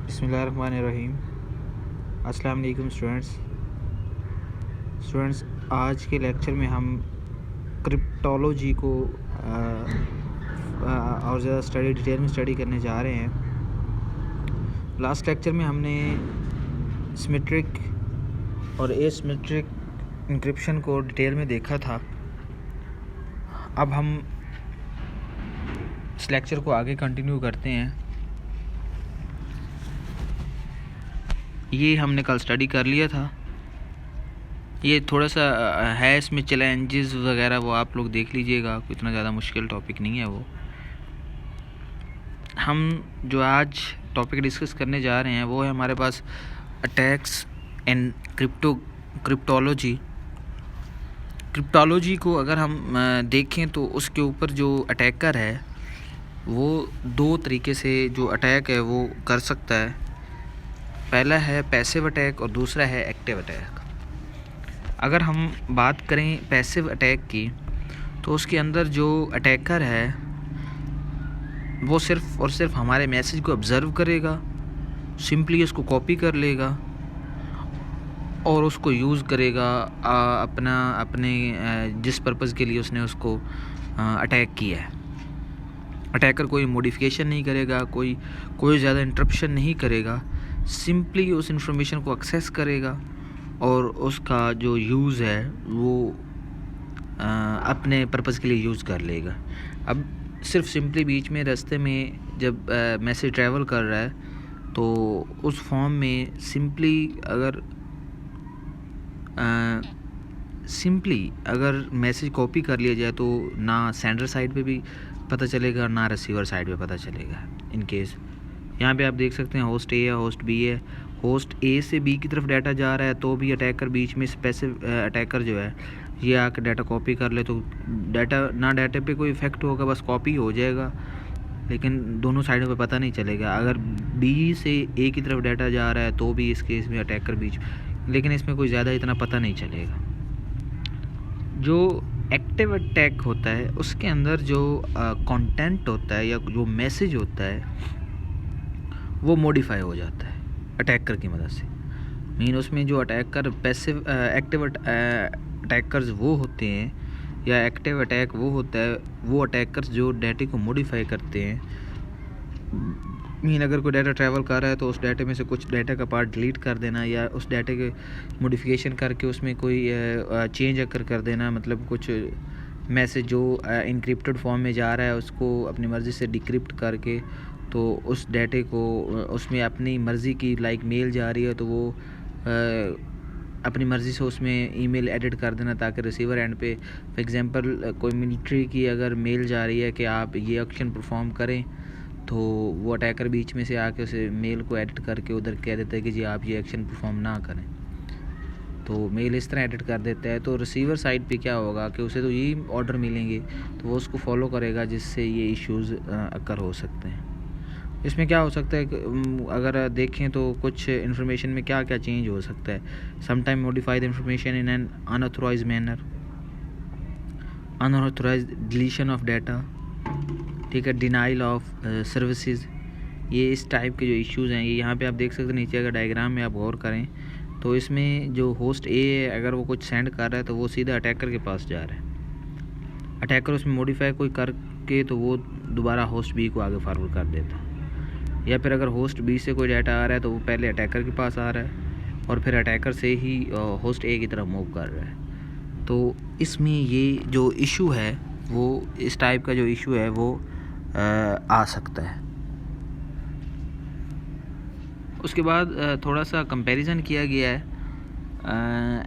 बिस्मिल्लाहिर्रहमानिर्रहीम। अस्सलाम वालेकुम स्टूडेंट्स। आज के लेक्चर में हम क्रिप्टोलॉजी को और ज़्यादा डिटेल में स्टडी करने जा रहे हैं। लास्ट लेक्चर में हमने सिमेट्रिक और एसिमेट्रिक इंक्रिप्शन को डिटेल में देखा था। अब हम इस लेक्चर को आगे कंटिन्यू करते हैं। ये हमने कल स्टडी कर लिया था। ये थोड़ा सा है, इसमें चैलेंजेस वगैरह वो आप लोग देख लीजिएगा, इतना ज़्यादा मुश्किल टॉपिक नहीं है वो। हम जो आज टॉपिक डिस्कस करने जा रहे हैं वो है हमारे पास अटैक्स एंड क्रिप्टोलॉजी। क्रिप्टोलॉजी को अगर हम देखें तो उसके ऊपर जो अटैकर है वो दो तरीके से जो अटैक है वो कर सकता है। पहला है पैसिव अटैक और दूसरा है एक्टिव अटैक। अगर हम बात करें पैसिव अटैक की तो उसके अंदर जो अटैकर है वो सिर्फ़ और सिर्फ हमारे मैसेज को ऑब्ज़र्व करेगा, सिंपली उसको कॉपी कर लेगा और उसको यूज़ करेगा अपने जिस पर्पज़ के लिए उसने उसको अटैक किया है। अटैकर कोई मॉडिफिकेशन नहीं करेगा, कोई ज़्यादा इंटरप्शन नहीं करेगा, सिंपली उस इंफॉर्मेशन को एक्सेस करेगा और उसका जो यूज़ है वो अपने पर्पज़ के लिए यूज़ कर लेगा। अब सिर्फ सिंपली बीच में रास्ते में जब मैसेज ट्रैवल कर रहा है तो उस फॉर्म में सिंपली अगर मैसेज कॉपी कर लिया जाए तो ना सेंडर साइड पे भी पता चलेगा ना रिसीवर साइड पे पता चलेगा। इन केस यहाँ पे आप देख सकते हैं होस्ट ए है, होस्ट बी है। होस्ट ए से बी की तरफ डाटा जा रहा है तो भी अटैकर बीच में अटैकर जो है ये आकर डाटा कॉपी कर ले तो डाटा पे कोई इफ़ेक्ट होगा, बस कॉपी हो जाएगा, लेकिन दोनों साइडों पे पता नहीं चलेगा। अगर बी से ए की तरफ डाटा जा रहा है तो भी इस केस में अटैकर बीच, लेकिन इसमें कोई ज़्यादा इतना पता नहीं चलेगा। जो एक्टिव अटैक होता है उसके अंदर जो कंटेंट होता है या जो मैसेज होता है वो मॉडिफाई हो जाता है अटैकर की मदद से। मीन उसमें जो अटैकर एक्टिव अटैकर्स वो होते हैं या एक्टिव अटैक वो होता है, वो अटैकर्स जो डाटे को मॉडिफाई करते हैं। मीन अगर कोई डाटा ट्रैवल कर रहा है तो उस डाटे में से कुछ डाटा का पार्ट डिलीट कर देना या उस डाटे के मॉडिफिकेशन करके उसमें कोई चेंज कर देना, मतलब कुछ मैसेज जो इनक्रिप्टेड फॉर्म में जा रहा है उसको अपनी मर्ज़ी से डिक्रिप्ट करके तो उस डाटे को उसमें अपनी मर्ज़ी की लाइक मेल जा रही है तो वो अपनी मर्ज़ी से उसमें ईमेल एडिट कर देना ताकि रिसीवर एंड पे फॉर एग्ज़ाम्पल कोई मिलिट्री की अगर मेल जा रही है कि आप ये एक्शन परफॉर्म करें तो वो अटैकर बीच में से आके उसे मेल को एडिट करके उधर कह देता है कि जी आप ये एक्शन परफॉर्म ना करें, तो मेल इस तरह एडिट कर देता है। तो रिसीवर साइड पे क्या होगा कि उसे तो यही ऑर्डर मिलेंगे तो वो उसको फॉलो करेगा, जिससे ये इश्यूज़ अकर हो सकते हैं। इसमें क्या हो सकता है अगर देखें तो कुछ इन्फॉर्मेशन में क्या क्या चेंज हो सकता है। Sometime modify the information in an unauthorised manner, unauthorised deletion of data, ठीक है, डिनाइल ऑफ सर्विसेज। ये इस टाइप के जो इश्यूज़ हैं ये यहाँ पे आप देख सकते हैं। नीचे अगर डायग्राम में आप गौर करें तो इसमें जो होस्ट ए है अगर वो कुछ सेंड कर रहा है तो वो सीधा अटैकर के पास जा रहा है। अटैकर उसमें मॉडिफाई कोई करके तो वो दोबारा होस्ट बी को आगे फॉरवर्ड कर देता है। या फिर अगर होस्ट बी से कोई डाटा आ रहा है तो वो पहले अटैकर के पास आ रहा है और फिर अटैकर से ही होस्ट ए की तरफ मूव कर रहा है। तो इसमें ये जो इशू है वो इस टाइप का जो इशू है वो आ सकता है। उसके बाद थोड़ा सा कंपैरिजन किया गया है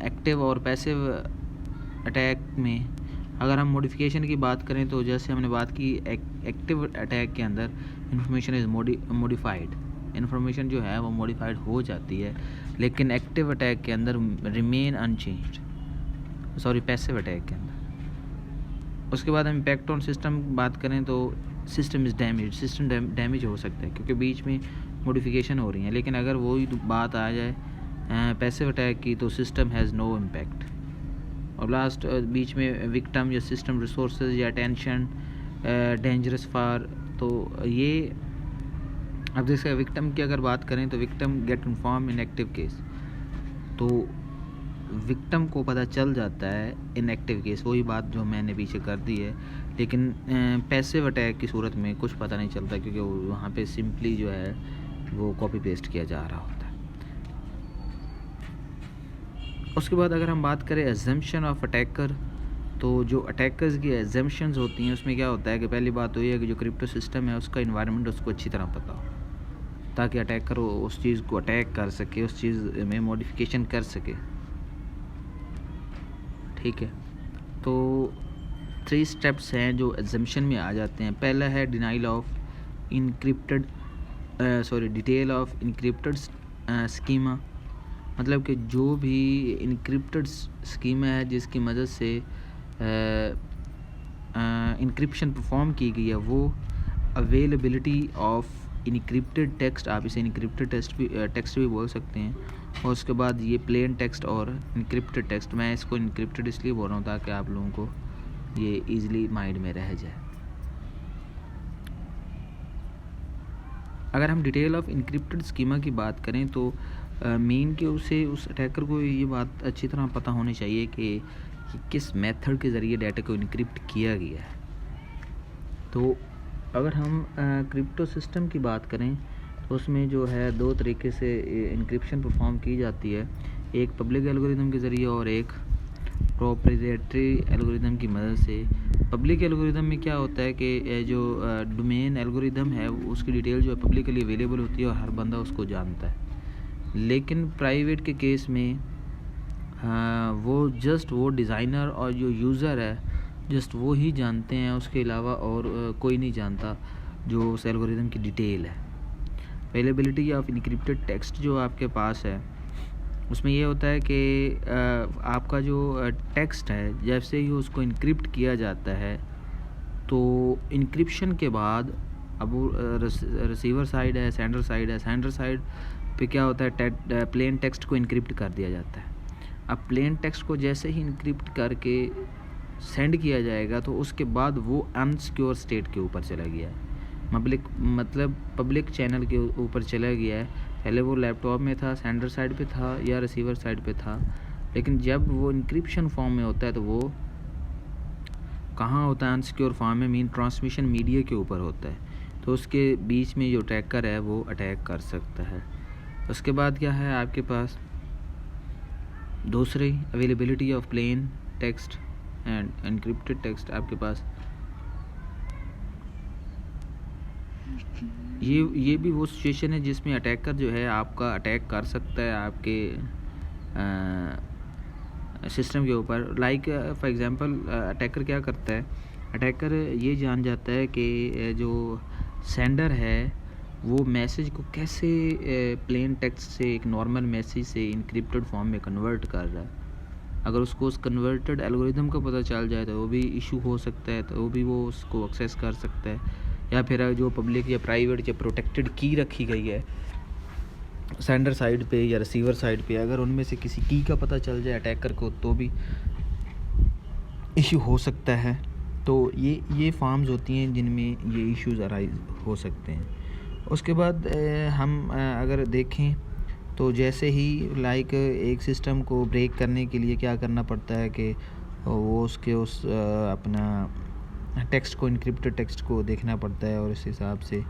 एक्टिव और पैसिव अटैक में। अगर हम मॉडिफिकेशन की बात करें तो जैसे हमने बात की एक्टिव अटैक के अंदर इंफॉर्मेशन इज़ मॉडिफाइड, इन्फॉर्मेशन जो है वो मॉडिफाइड हो जाती है, लेकिन एक्टिव अटैक के अंदर रिमेन अनचेंज्ड, पैसिव अटैक के अंदर। उसके बाद हम इम्पैक्ट ऑन सिस्टम बात करें तो system is damage, system damage हो सकता है क्योंकि बीच में मॉडिफिकेशन हो रही है। लेकिन अगर वही बात आ जाए पैसिव अटैक की तो सिस्टम हैज़ नो इम्पैक्ट। और लास्ट बीच में विक्टिम या सिस्टम रिसोर्सेज या टेंशन डेंजरस फॉर, तो ये अब जैसे विक्टिम की अगर बात करें तो victim get inform in active case, तो विक्टिम को पता चल जाता है इन एक्टिव केस, वही बात जो मैंने पीछे कर दी है। लेकिन पैसिव अटैक की सूरत में कुछ पता नहीं चलता, क्योंकि वहाँ पे सिंपली जो है वो कॉपी पेस्ट किया जा रहा होता है। उसके बाद अगर हम बात करें एजम्पशन ऑफ अटैकर, तो जो अटैकर्स की एजम्पशंस होती हैं उसमें क्या होता है कि पहली बात तो ये है कि जो क्रिप्टो सिस्टम है उसका इन्वायरमेंट उसको अच्छी तरह पता हो, ताकि अटैकर उस चीज़ को अटैक कर सके, उस चीज़ में मॉडिफिकेशन कर सके। ठीक है, तो 3 स्टेप्स हैं जो एजम्पशन में आ जाते हैं। पहला है denial of encrypted detail of encrypted schema, मतलब कि जो भी इनक्रिप्टेड स्कीमा है जिसकी मदद से इनक्रिप्शन परफॉर्म की गई है, वो अवेलेबिलिटी ऑफ इनक्रिप्टेड टेक्स्ट, आप इसे इनक्रिप्टेड टेक्स्ट भी बोल सकते हैं। और उसके बाद ये प्लेन टेक्स्ट और इनक्रिप्टेड टेक्स्ट, मैं इसको इनक्रिप्टेड इसलिए बोल रहा हूँ ताकि आप लोगों को ये इजीली माइंड में रह जाए। अगर हम डिटेल ऑफ इनक्रिप्टेड स्कीमा की बात करें तो मेन के उस अटैकर को ये बात अच्छी तरह पता होनी चाहिए कि किस मेथड के ज़रिए डाटा को इनक्रिप्ट किया गया है। तो अगर हम क्रिप्टो सिस्टम की बात करें तो उसमें जो है 2 तरीके से इनक्रिप्शन परफॉर्म की जाती है, एक पब्लिक एल्गोरिदम के ज़रिए और एक प्रोप्राइटरी एल्गोरिदम की मदद से। पब्लिक एल्गोरिदम में क्या होता है कि जो डोमेन एल्गोरिदम है उसकी डिटेल जो है पब्लिकली अवेलेबल होती है और हर बंदा उसको जानता है। लेकिन प्राइवेट के केस में वो डिज़ाइनर और जो यूज़र है जस्ट वो ही जानते हैं, उसके अलावा और कोई नहीं जानता जो उस एल्गोरिदम की डिटेल है। अवेलेबिलिटी ऑफ इनक्रिप्टेड टेक्स्ट जो आपके पास है उसमें ये होता है कि आपका जो टेक्स्ट है जैसे ही उसको इनक्रिप्ट किया जाता है तो इनक्रिप्शन के बाद अब वो रिसीवर साइड है, सेंडर साइड है, सेंडर साइड पे क्या होता है प्लेन टेक्स्ट को इनक्रिप्ट कर दिया जाता है। अब प्लेन टेक्स्ट को जैसे ही इनक्रिप्ट करके सेंड किया जाएगा तो उसके बाद वो अनसिक्योर स्टेट के ऊपर चला गया है, पब्लिक चैनल के ऊपर चला गया है। पहले वो लैपटॉप में था, सेंडर साइड पे था या रिसीवर साइड पे था, लेकिन जब वो इंक्रिप्शन फॉर्म में होता है तो वो कहाँ होता है, अनसिक्योर फॉर्म में, मीन ट्रांसमिशन मीडिया के ऊपर होता है। तो उसके बीच में जो अटैकर है वो अटैक कर सकता है। उसके बाद क्या है आपके पास दूसरी availability of plain text end encrypted text. आपके पास ये भी वो सिचुएशन है जिसमें अटैकर जो है आपका अटैक कर सकता है आपके सिस्टम के ऊपर। लाइक फॉर एग्जांपल अटैकर क्या करता है, अटैकर ये जान जाता है कि जो सेंडर है वो मैसेज को कैसे प्लेन टेक्स्ट से एक नॉर्मल मैसेज से इनक्रिप्टेड फॉर्म में कन्वर्ट कर रहा है। अगर उसको उस कन्वर्टेड एल्गोरिदम का पता चल जाए तो वो भी इशू हो सकता है, तो वो उसको एक्सेस कर सकता है। या फिर जो पब्लिक या प्राइवेट या प्रोटेक्टेड की रखी गई है सेंडर साइड पे या रिसीवर साइड पे, अगर उनमें से किसी की का पता चल जाए अटैकर को तो भी इशू हो सकता है। तो ये फॉर्म्स होती हैं जिनमें ये इश्यूज अराइज हो सकते हैं। उसके बाद हम अगर देखें तो जैसे ही लाइक एक सिस्टम को ब्रेक करने के लिए क्या करना पड़ता है कि वो उसके अपना टेक्स्ट को, इनक्रिप्टेड टेक्स्ट को देखना पड़ता है, और इस हिसाब से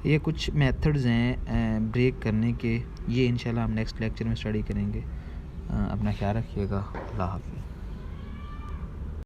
ये कुछ मेथड्स हैं ब्रेक करने के। ये इंशाल्लाह हम नेक्स्ट लेक्चर में स्टडी करेंगे। अपना ख्याल रखिएगा। अल्लाह हाफ़िज़।